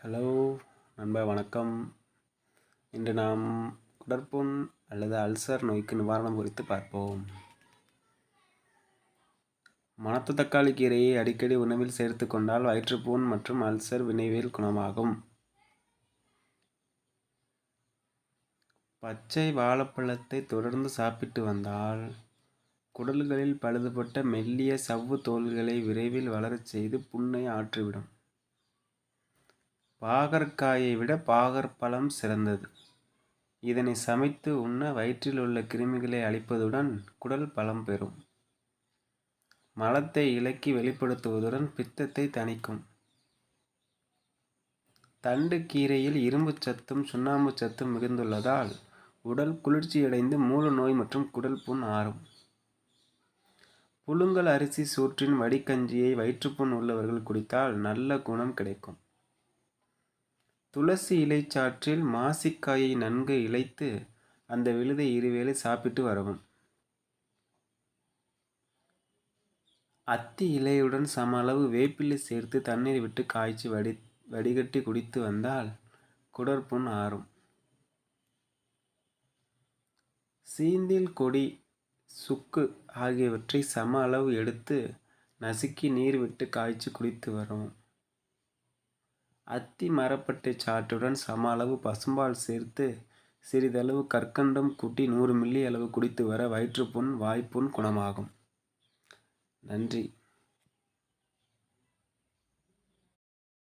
Hello நண்பா, வணக்கம். இன்று நாம் குடற்புண் அல்லது அல்சர் நோய்க்கு நிவாரணம் குறித்து பார்ப்போம். மணத்த தக்காளி கீரையை அடிக்கடி உணவில் சேர்த்து கொண்டால் வயிற்றுப்புண் மற்றும் அல்சர் விரைவில் குணமாகும். பச்சை வாழைப்பழத்தை தொடர்ந்து சாப்பிட்டு வந்தால் குடல்களில் பழுதுபட்ட மெல்லிய சவ்வு தோல்களை விரைவில் வளரச் செய்து புண்ணை ஆற்றிவிடும். பாகற்காயை விட பாகற்பழம் சிறந்தது. இதனை சமைத்து உண்ண வயிற்றில் உள்ள கிருமிகளை அழிப்பதுடன் குடல் பலம் பெறும். மலத்தை இலக்கி வெளிப்படுத்துவதுடன் பித்தத்தை தணிக்கும். தண்டு கீரையில் இரும்பு சத்தும் சுண்ணாம்பு சத்தும் மிகுந்துள்ளதால் உடல் குளிர்ச்சியடைந்து மூல நோய் மற்றும் குடல் புண் ஆறும். புழுங்கல் அரிசி சூற்றின் வடிகஞ்சியை வயிற்றுப்புண் உள்ளவர்கள் குடித்தால் நல்ல குணம் கிடைக்கும். துளசி இலைச்சாற்றில் மாசிக்காயை நன்கு இழைத்து அந்த விழுதை இருவேளை சாப்பிட்டு வரவும். அத்தி இலையுடன் சம அளவு வேப்பிலை சேர்த்து தண்ணீர் விட்டு காய்ச்சி வடிகட்டி குடித்து வந்தால் குடற்புண் ஆறும். சீந்தில் கொடி, சுக்கு ஆகியவற்றை சம அளவு எடுத்து நசுக்கி நீர் விட்டு காய்ச்சி குடித்து வரவும். அத்தி மரப்பட்டை சாற்றுடன் சம அளவு பசும்பால் சேர்த்து சிறிதளவு கற்கண்டம் கூட்டி 100 மில்லி அளவு குடித்து வர வயிற்றுப்புண், வாய்ப்புண் குணமாகும். நன்றி.